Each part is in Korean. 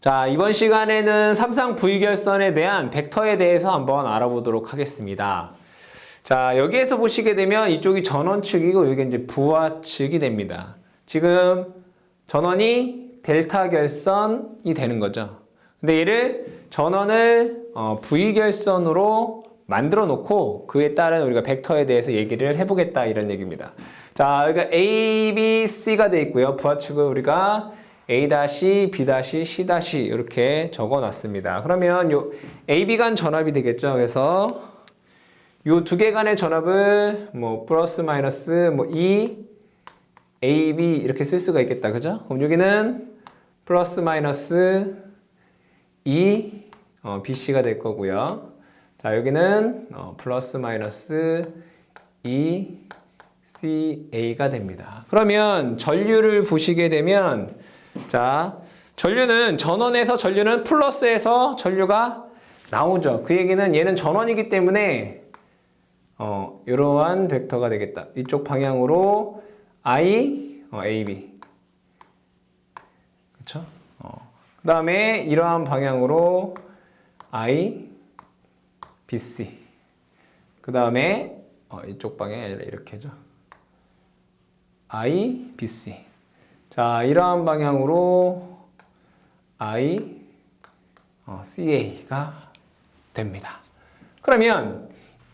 자, 이번 시간에는 삼상 부위결선에 대한 벡터에 대해서 한번 알아보도록 하겠습니다. 자, 여기에서 보시게 되면 이쪽이 전원 측이고 여기 이제 부하 측이 됩니다. 지금 전원이 델타 결선이 되는 거죠. 근데 얘를 전원을 부위결선으로 만들어 놓고 그에 따른 우리가 벡터에 대해서 얘기를 해보겠다 이런 얘기입니다. 자, 여기가 A, B, C가 돼 있고요. 부하 측을 우리가 A-, B-, C- 이렇게 적어 놨습니다. 그러면 요 AB 간 전압이 되겠죠. 그래서 요 두 개 간의 전압을 뭐 플러스 마이너스 뭐 E, AB 이렇게 쓸 수가 있겠다. 그죠? 그럼 여기는 플러스 마이너스 E, BC가 될 거고요. 자, 여기는 플러스 마이너스 E, CA가 됩니다. 그러면 전류를 보시게 되면 자, 전원에서 전류는 플러스에서 전류가 나오죠. 그 얘기는 얘는 전원이기 때문에 이러한 벡터가 되겠다. 이쪽 방향으로 I, AB. 그렇죠? 그 다음에 이러한 방향으로 I, BC. 그 다음에 이쪽 방향이 아니라 이렇게 하죠. I, BC. 자, 이러한 방향으로 I, CA가 됩니다. 그러면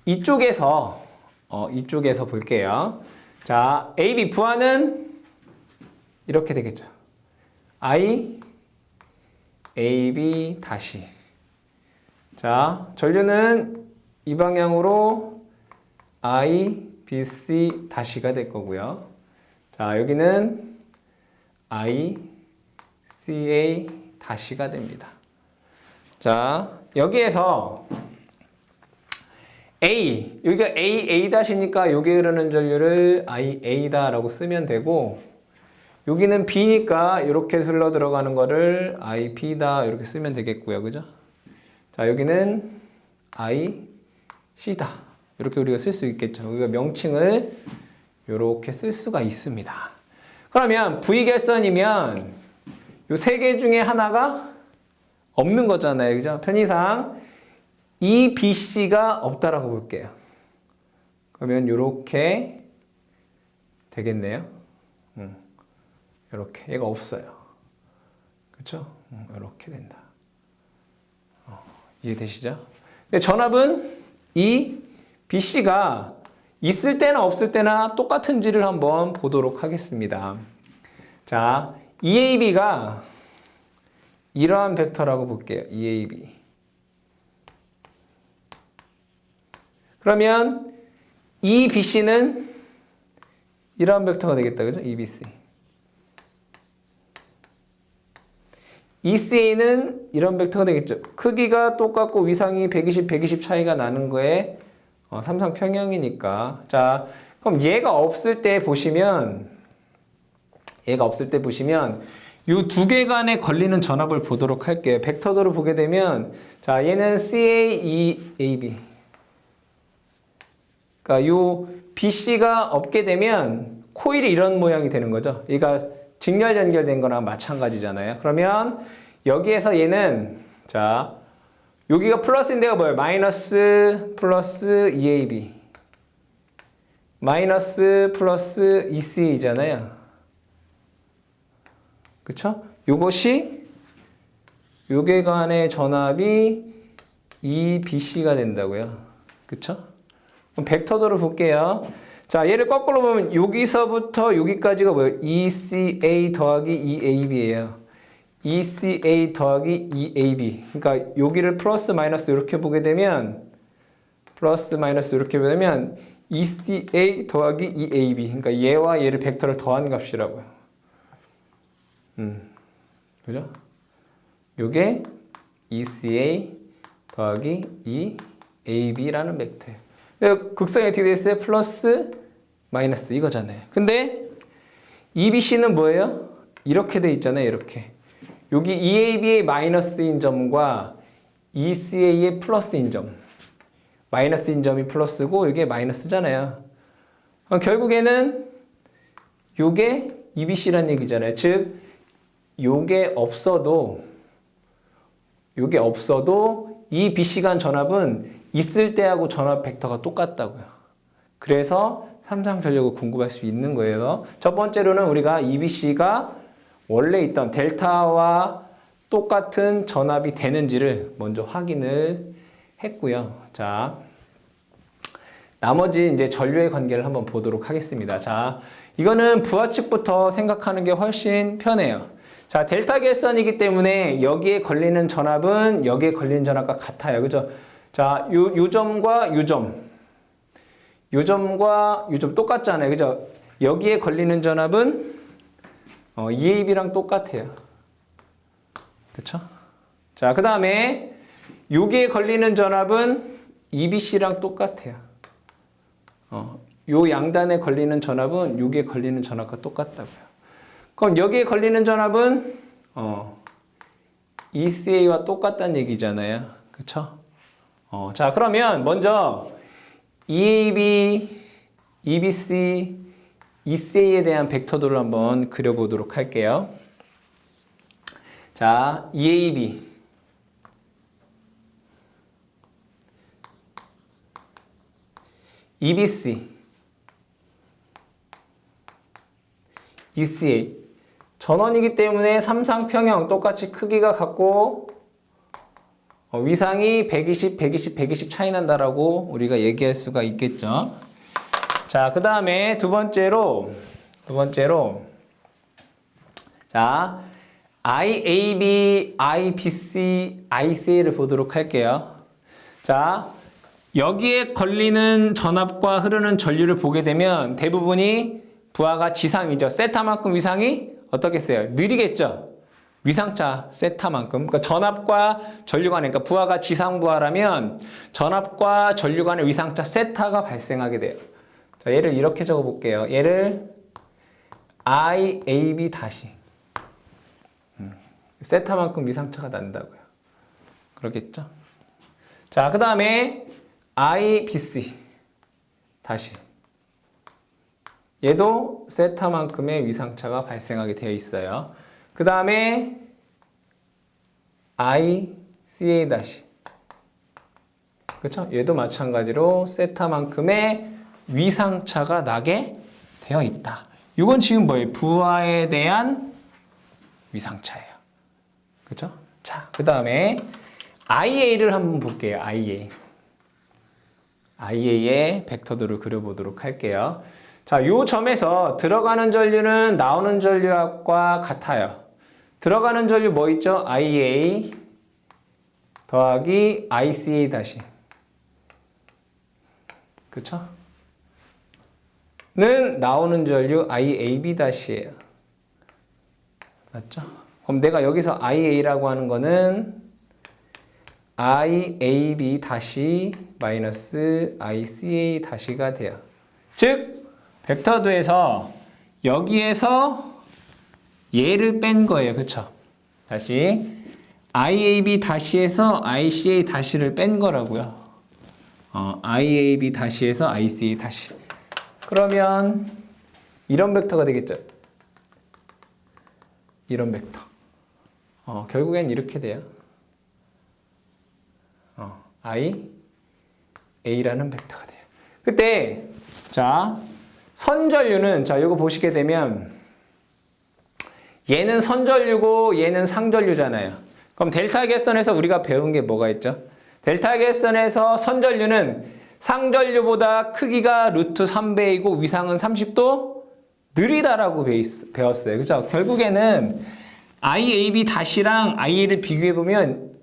이쪽에서 볼게요. 자, AB 부하는 이렇게 되겠죠. I, AB 다시. 자, 전류는 이 방향으로 I, BC 다시가 될 거고요. 자, 여기는 I, CA 다시가 됩니다. 자, 여기에서 A, 여기가 A 다시니까 여기 흐르는 전류를 IA다라고 쓰면 되고 여기는 B니까 이렇게 흘러 들어가는 거를 IB다 이렇게 쓰면 되겠고요. 그죠? 자, 여기는 IC다. 이렇게 우리가 쓸 수 있겠죠. 우리가 명칭을 이렇게 쓸 수가 있습니다. 그러면 V결선이면 이 세 개 중에 하나가 없는 거잖아요. 그죠? 편의상 이 BC가 없다라고 볼게요. 그러면 이렇게 되겠네요. 이렇게 얘가 없어요. 그렇죠? 이렇게 된다. 이해되시죠? 근데 전압은 이 BC가 있을 때나 없을 때나 똑같은지를 한번 보도록 하겠습니다. 자, EAB가 이러한 벡터라고 볼게요. EAB. 그러면 EBC는 이러한 벡터가 되겠다. 그죠? EBC. ECA는 이런 벡터가 되겠죠. 크기가 똑같고 위상이 120, 120 차이가 나는 거에 삼상 평형이니까. 자, 그럼 얘가 없을 때 보시면 이 두 개 간에 걸리는 전압을 보도록 할게요. 벡터도로 보게 되면 자, 얘는 CAEAB. 그러니까 요 BC가 없게 되면 코일이 이런 모양이 되는 거죠. 얘가 직렬 연결된 거나 마찬가지잖아요. 그러면 여기에서 얘는 자, 여기가 플러스인데가 뭐예요? 마이너스 플러스 EAB 마이너스 플러스 ECA잖아요. 그쵸? 요게 간의 전압이 EBC가 된다고요. 그쵸? 그럼 벡터도로 볼게요. 자, 얘를 거꾸로 보면 여기서부터 여기까지가 뭐예요? ECA 더하기 EAB예요. ECA 더하기 EAB. 그러니까 여기를 플러스 마이너스 이렇게 보게 되면 ECA 더하기 EAB. 그러니까 얘와 얘를 벡터를 더한 값이라고요. 그죠? 요게 ECA 더하기 EAB라는 벡터예요. 극성이 어떻게 돼 있어요? 플러스 마이너스 이거잖아요. 근데 EBC는 뭐예요? 이렇게 돼 있잖아요. 이렇게. 여기 EAB의 마이너스인 점과 ECA의 플러스인 점. 마이너스인 점이 플러스고 이게 마이너스잖아요. 결국에는 요게 EBC라는 얘기잖아요. 즉 요게 없어도 요게 없어도 이 BC 간 전압은 있을 때하고 전압 벡터가 똑같다고요. 그래서 삼상전력을 공급할 수 있는 거예요. 첫 번째로는 우리가 EBC가 원래 있던 델타와 똑같은 전압이 되는지를 먼저 확인을 했고요. 자, 나머지 이제 전류의 관계를 한번 보도록 하겠습니다. 자, 이거는 부하 측부터 생각하는 게 훨씬 편해요. 자, 델타 결선이기 때문에 여기에 걸리는 전압은 여기에 걸리는 전압과 같아요. 그죠? 자, 요 점과 요 점. 요 점과 요 점 똑같잖아요. 그죠? 여기에 걸리는 전압은 EAB랑 똑같아요. 그쵸? 자, 그 다음에 여기에 걸리는 전압은 EBC랑 똑같아요. 요 양단에 걸리는 전압은 여기에 걸리는 전압과 똑같다고요. 그럼 여기에 걸리는 전압은 ECA와 똑같다는 얘기잖아요. 그쵸? 자, 그러면 먼저 EAB, EBC, ECA에 대한 벡터도를 한번 그려보도록 할게요. 자, EAB. EBC, ECA. 전원이기 때문에 삼상평형 똑같이 크기가 같고 위상이 120, 120, 120 차이 난다라고 우리가 얘기할 수가 있겠죠. 자, 그 다음에 두 번째로 자, IAB, IBC, ICA를 보도록 할게요. 자, 여기에 걸리는 전압과 흐르는 전류를 보게 되면 대부분이 부하가 지상이죠. 세타만큼 위상이 어떻겠어요? 느리겠죠? 위상차 세타만큼. 그러니까 전압과 전류 간에, 그러니까 부하가 지상 부하라면 전압과 전류 간의 위상차 세타가 발생하게 돼요. 자, 얘를 이렇게 적어 볼게요. 얘를 IAB 다시. 세타만큼 위상차가 난다고요. 그렇겠죠? 자, 그 다음에 IBC 다시. 얘도 세타만큼의 위상차가 발생하게 되어 있어요. 그 다음에 ICA 다시. 그렇죠? 얘도 마찬가지로 세타만큼의 위상차가 나게 되어 있다. 이건 지금 뭐예요? 부하에 대한 위상차예요. 그렇죠? 자, 그 다음에 IA를 한번 볼게요. IA의 벡터도를 그려보도록 할게요. 자, 요 점에서 들어가는 전류는 나오는 전류압과 같아요. 들어가는 전류 뭐 있죠? IA 더하기 ICA 다시. 그쵸? 는 나오는 전류 IAB 다시예요. 맞죠? 그럼 내가 여기서 IA라고 하는 거는 IAB 다시 마이너스 ICA 다시가 돼요. 즉 벡터도에서 여기에서 얘를 뺀 거예요. 그쵸? 다시 IAB 다시에서 ICA 다시를 뺀 거라고요. IAB 다시에서 ICA 다시. 그러면 이런 벡터가 되겠죠? 이런 벡터. 결국엔 이렇게 돼요. IA라는 벡터가 돼요. 그때 자, 선전류는 자, 이거 보시게 되면 얘는 선전류고 얘는 상전류잖아요. 그럼 델타 계선에서 우리가 배운 게 뭐가 있죠? 델타 계선에서 선전류는 상전류보다 크기가 루트 3배이고 위상은 30도 느리다라고 배웠어요. 그죠? 결국에는 IAB 다시랑 IA를 비교해보면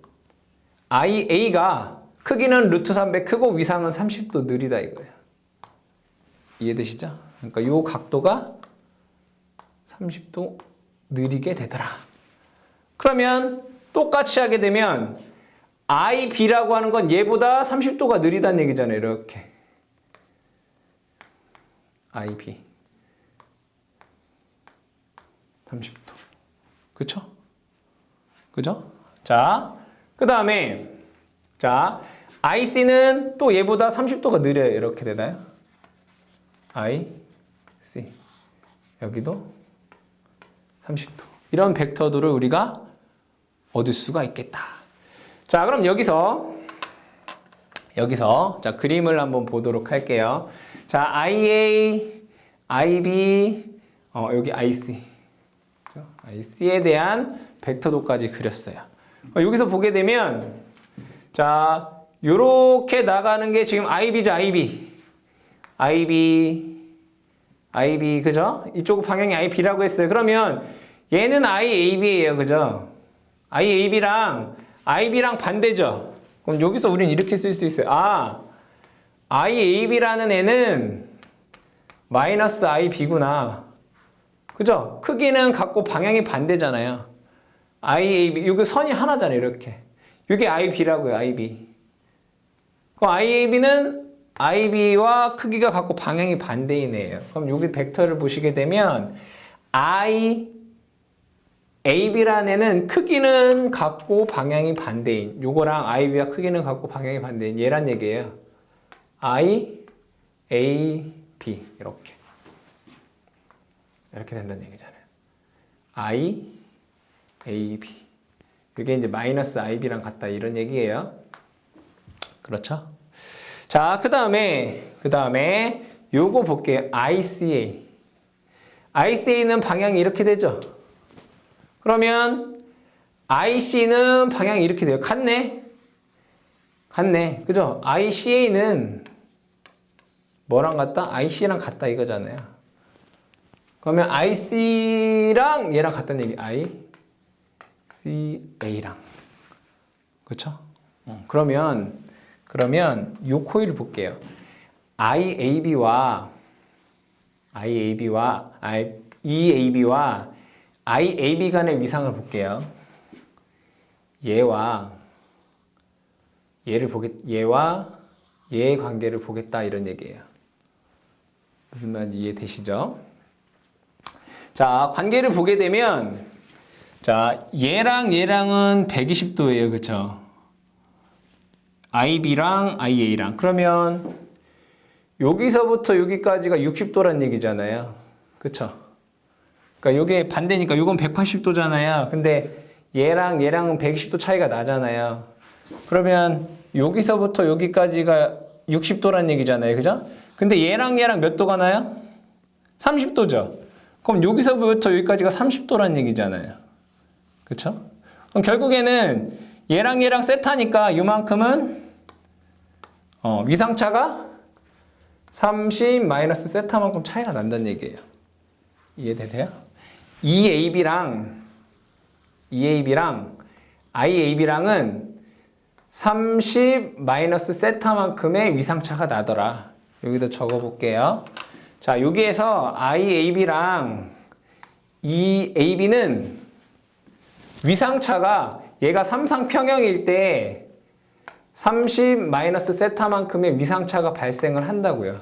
IA가 크기는 루트 3배 크고 위상은 30도 느리다 이거예요. 이해되시죠? 그러니까 이 각도가 30도 느리게 되더라. 그러면 똑같이 하게 되면 IB라고 하는 건 얘보다 30도가 느리다는 얘기잖아요. 이렇게. IB. 30도. 그쵸? 그죠? 자, 그 다음에 자, IC는 또 얘보다 30도가 느려요. 이렇게 되나요? IC. 여기도 30도. 이런 벡터도를 우리가 얻을 수가 있겠다. 자, 그럼 여기서 자, 그림을 한번 보도록 할게요. 자, IA, IB, 여기 IC. IC에 대한 벡터도까지 그렸어요. 여기서 보게 되면, 자, 요렇게 나가는 게 지금 IB죠, IB, 그죠? 이쪽 방향이 IB라고 했어요. 그러면 얘는 IAB예요, 그죠? IAB랑 IB랑 반대죠? 그럼 여기서 우리는 이렇게 쓸 수 있어요. 아, IAB라는 애는 마이너스 IB구나. 그죠? 크기는 같고 방향이 반대잖아요. IAB, 여기 선이 하나잖아요, 이렇게. 이게 IB라고요, IB. 그럼 IAB는 IB와 크기가 같고 방향이 반대인 애예요. 그럼 여기 벡터를 보시게 되면 IAB라는 애는 크기는 같고 방향이 반대인, 요거랑 IB와 크기는 같고 방향이 반대인 얘란 얘기예요. IAB 이렇게 된다는 얘기잖아요. IAB. 이게 이제 마이너스 IB랑 같다 이런 얘기예요. 그렇죠? 자, 그 다음에 요거 볼게요. ICA. ICA는 방향이 이렇게 되죠? 그러면 IC는 방향이 이렇게 돼요. 같네? 그죠? ICA는 뭐랑 같다? IC랑 같다 이거잖아요. 그러면 IC랑 얘랑 같다는 얘기. ICA랑. 그렇죠? 그러면 요 코일을 볼게요. EAB와 IAB 간의 위상을 볼게요. 얘와 얘의 관계를 보겠다 이런 얘기예요. 무슨 말인지 이해되시죠? 자, 관계를 보게 되면 자, 얘랑은 120도예요. 그렇죠? IB랑 IA랑. 그러면 여기서부터 여기까지가 60도란 얘기잖아요. 그쵸? 그러니까 요게 반대니까 요건 180도잖아요. 근데 얘랑은 120도 차이가 나잖아요. 그러면 여기서부터 여기까지가 60도란 얘기잖아요. 그죠? 근데 얘랑 몇 도가 나요? 30도죠? 그럼 여기서부터 여기까지가 30도란 얘기잖아요. 그쵸? 그럼 결국에는 얘랑 세타니까 요만큼은 위상차가 30 마이너스 세타만큼 차이가 난다는 얘기예요. 이해되세요? EAB랑 IAB랑은 30 마이너스 세타만큼의 위상차가 나더라. 여기도 적어볼게요. 자, 여기에서 IAB랑 EAB는 위상차가 얘가 삼상평형일 때 30 마이너스 세타만큼의 위상차가 발생을 한다고요.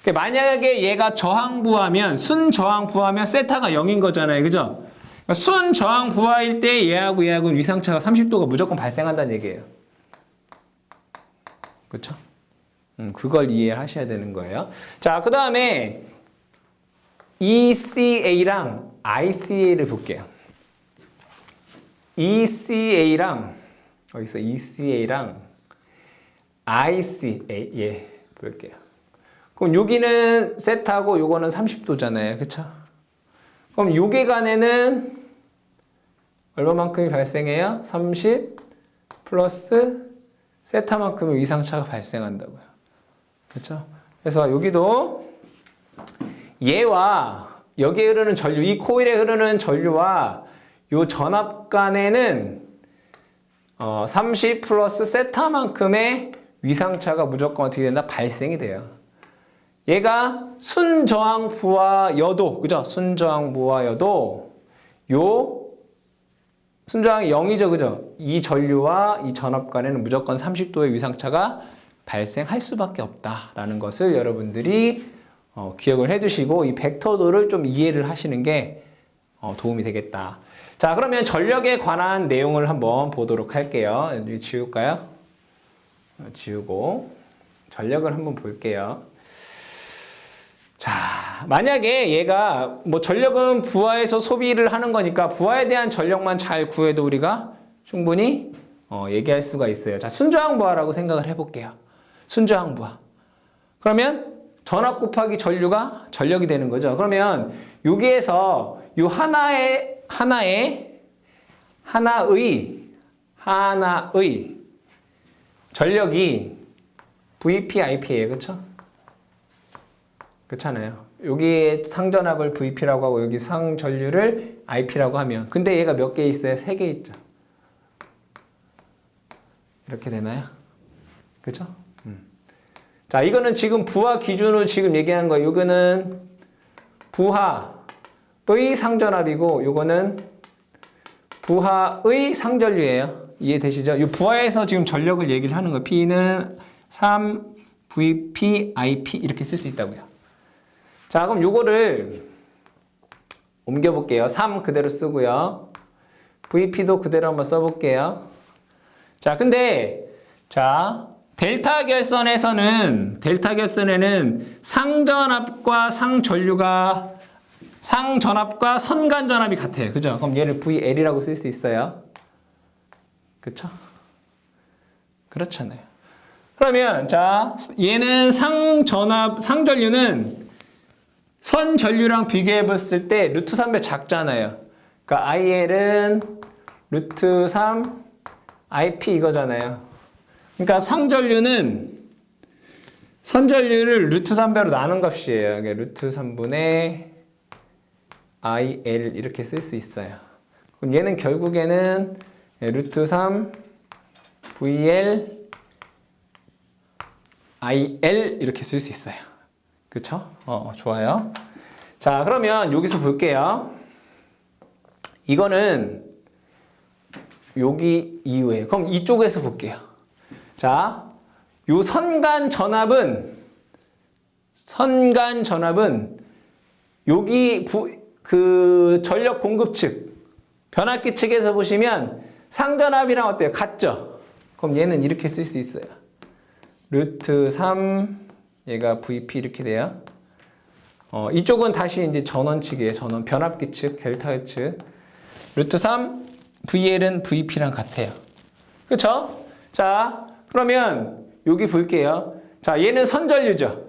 그러니까 만약에 얘가 저항부하면 순저항부하면 세타가 0인 거잖아요. 그죠? 그러니까 순저항부하일 때 얘하고는 위상차가 30도가 무조건 발생한다는 얘기예요. 그렇죠? 그걸 이해를 하셔야 되는 거예요. 자, 그 다음에 ECA랑 ICA를 볼게요. ECA랑 ICA 볼게요. 그럼 여기는 세타고 요거는 30도잖아요. 그쵸? 그럼 요게 간에는 얼마만큼이 발생해요? 30 플러스 세타만큼의 위상차가 발생한다고요. 그쵸? 그래서 여기도 얘와 여기에 흐르는 전류, 이 코일에 흐르는 전류와 요 전압 간에는 30 플러스 세타만큼의 위상차가 무조건 어떻게 된다? 발생이 돼요. 얘가 순저항부하여도, 그죠? 순저항부하여도 요 순저항이 0이죠, 그죠? 이 전류와 이 전압 간에는 무조건 30도의 위상차가 발생할 수밖에 없다라는 것을 여러분들이 기억을 해두시고 이 벡터도를 좀 이해를 하시는 게 도움이 되겠다. 자, 그러면 전력에 관한 내용을 한번 보도록 할게요. 여기 지울까요? 지우고 전력을 한번 볼게요. 자, 만약에 얘가 뭐 전력은 부하에서 소비를 하는 거니까 부하에 대한 전력만 잘 구해도 우리가 충분히 얘기할 수가 있어요. 자, 순저항부하라고 생각을 해볼게요. 순저항부하. 그러면 전압 곱하기 전류가 전력이 되는 거죠. 그러면 여기에서 요 하나의 전력이 VP, IP예요. 그렇죠? 그렇잖아요. 여기에 상전압을 VP라고 하고 여기 상전류를 IP라고 하면 근데 얘가 몇 개 있어요? 3개 있죠. 이렇게 되나요? 그렇죠? 자, 이거는 지금 부하 기준으로 지금 얘기한 거예요. 이거는 부하의 상전압이고 이거는 부하의 상전류예요. 이해되시죠? 이 부하에서 지금 전력을 얘기를 하는 거예요. P는 3VP, IP 이렇게 쓸 수 있다고요. 자, 그럼 요거를 옮겨볼게요. 3 그대로 쓰고요. VP도 그대로 한번 써볼게요. 자, 근데 델타 결선에는 상전압과 선간전압이 같아요. 그죠? 그럼 얘를 VL이라고 쓸 수 있어요. 그쵸? 그렇잖아요. 그러면 얘는 상전류는 선전류랑 비교해 봤을 때 루트 3배 작잖아요. 그러니까 IL은 루트 3 IP 이거잖아요. 그러니까 선전류를 루트 3배로 나눈 값이에요. 그러니까 루트 3분의 IL 이렇게 쓸 수 있어요. 그럼 얘는 결국에는 루트 3 VL IL 이렇게 쓸 수 있어요. 그쵸? 좋아요. 자, 그러면 여기서 볼게요. 이거는 여기 이후에. 그럼 이쪽에서 볼게요. 자, 요 선간 전압은 여기 그 전력 공급 측, 변압기 측에서 보시면 상전압이랑 어때요? 같죠? 그럼 얘는 이렇게 쓸 수 있어요. 루트 3 얘가 VP 이렇게 돼요. 이쪽은 다시 이제 전원 측이에요. 전원 변압기 측, 델타 측. 루트 3 VL은 VP랑 같아요. 그쵸? 자, 그러면 여기 볼게요. 자, 얘는 선전류죠.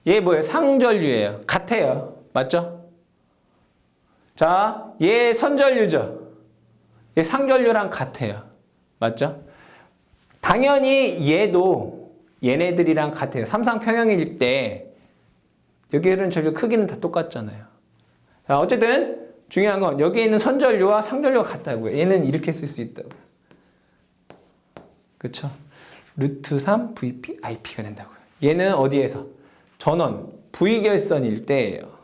얘 뭐예요? 상전류예요. 같아요. 맞죠? 자, 얘 선전류죠. 얘 상전류랑 같아요. 맞죠? 당연히 얘도 얘네들이랑 같아요. 삼상평형일 때 여기는 전류 크기는 다 똑같잖아요. 자, 어쨌든 중요한 건 여기에 있는 선전류와 상전류가 같다고요. 얘는 이렇게 쓸 수 있다고요. 그쵸? 루트 3 VP IP가 된다고요. 얘는 어디에서? 전원 V결선일 때예요.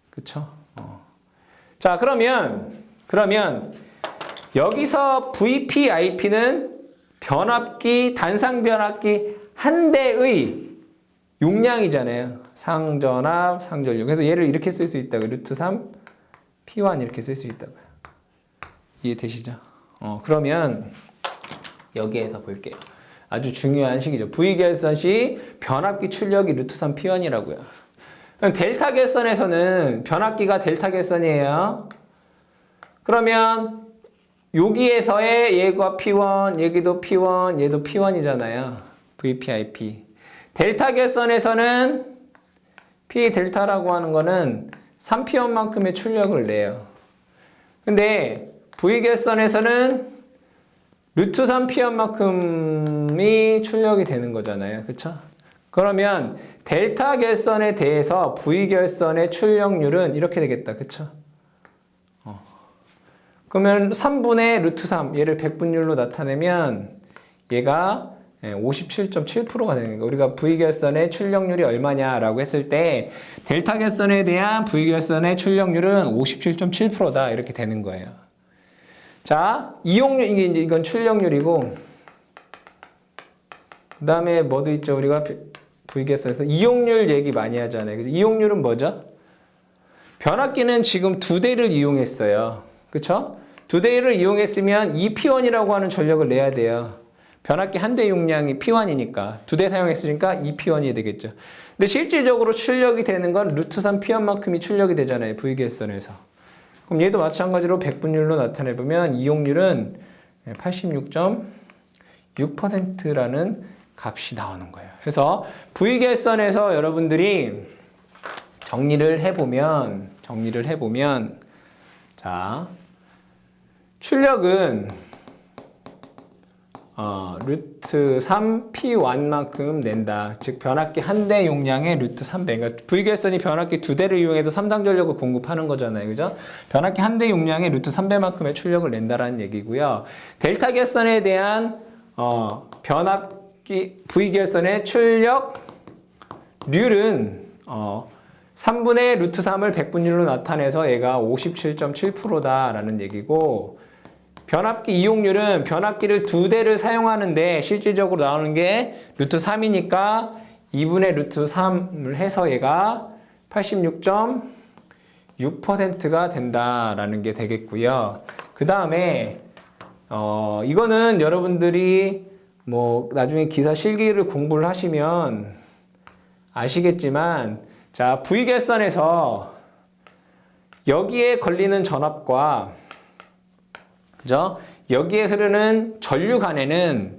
그쵸? 자, 그러면 여기서 VP IP는 변압기, 단상 변압기 한 대의 용량이잖아요. 상전압, 상전류. 그래서 얘를 이렇게 쓸 수 있다고요. 루트 3 P1 이렇게 쓸 수 있다고요. 이해되시죠? 그러면 여기에서 볼게요. 아주 중요한 식이죠. V결선 시 변압기 출력이 루트 3 P1이라고요. 델타 결선에서는 변압기가 델타 결선이에요. 그러면 여기에서의 얘가 P1, 여기도 P1, 얘도 P1이잖아요. VP, IP. 델타 결선에서는 P 델타라고 하는 거는 3P1만큼의 출력을 내요. 근데 V 결선에서는 루트 3P1만큼이 출력이 되는 거잖아요. 그쵸? 그러면 델타 결선에 대해서 V 결선의 출력률은 이렇게 되겠다. 그쵸? 그러면 3분의 루트 3, 얘를 백분율로 나타내면 얘가 57.7%가 되는 거예요. 우리가 V결선의 출력률이 얼마냐라고 했을 때 델타 결선에 대한 V결선의 출력률은 57.7%다 이렇게 되는 거예요. 자, 이용률, 이건 출력률이고 그 다음에 뭐도 있죠? 우리가 V결선에서 이용률 얘기 많이 하잖아요. 이용률은 뭐죠? 변압기는 지금 2대를 이용했어요. 그쵸? 2대를 이용했으면 이 P1이라고 하는 전력을 내야 돼요. 변압기 한 대 용량이 P1이니까 2대 사용했으니까 2P1이 되겠죠. 근데 실질적으로 출력이 되는 건 루트 3 P1만큼이 출력이 되잖아요. V결선에서. 그럼 얘도 마찬가지로 백분율로 나타내보면 이용률은 86.6%라는 값이 나오는 거예요. 그래서 V결선에서 여러분들이 정리를 해보면 자, 출력은 루트 3 P1만큼 낸다. 즉 변압기 한 대 용량의 루트 3배. 그러니까 V결선이 변압기 두 대를 이용해서 삼상 전력을 공급하는 거잖아요. 그죠? 변압기 한 대 용량의 루트 3배만큼의 출력을 낸다라는 얘기고요. 델타 결선에 대한 변압기 V결선의 출력률은 3분의 루트 3을 백분율로 나타내서 얘가 57.7%다라는 얘기고, 변압기 이용률은 변압기를 두 대를 사용하는데 실질적으로 나오는 게 루트 3이니까 2분의 루트 3을 해서 얘가 86.6%가 된다라는 게 되겠고요. 그 다음에 이거는 여러분들이 뭐 나중에 기사 실기를 공부를 하시면 아시겠지만, 자, V결선에서 여기에 걸리는 전압과 그죠? 여기에 흐르는 전류 간에는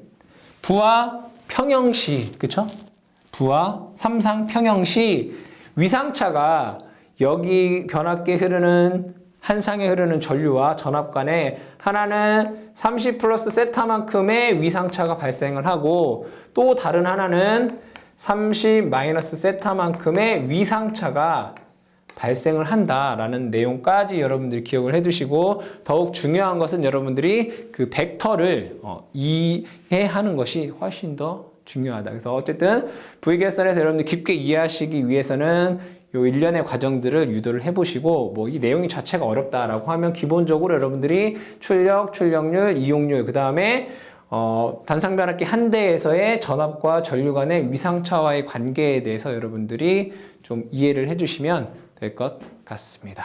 부하 평형시, 그쵸? 부하 삼상 평형시 위상차가 여기 변압기에 흐르는 한 상에 흐르는 전류와 전압 간에 하나는 30 플러스 세타만큼의 위상차가 발생을 하고, 또 다른 하나는 30 마이너스 세타만큼의 위상차가 발생을 한다라는 내용까지 여러분들이 기억을 해두시고, 더욱 중요한 것은 여러분들이 그 벡터를 이해하는 것이 훨씬 더 중요하다. 그래서 어쨌든 V결선에서 여러분들 깊게 이해하시기 위해서는 요 일련의 과정들을 유도를 해보시고, 뭐 이 내용이 자체가 어렵다라고 하면 기본적으로 여러분들이 출력, 출력률, 이용률, 그 다음에 단상변압기 한 대에서의 전압과 전류 간의 위상차와의 관계에 대해서 여러분들이 좀 이해를 해주시면 될 것 같습니다.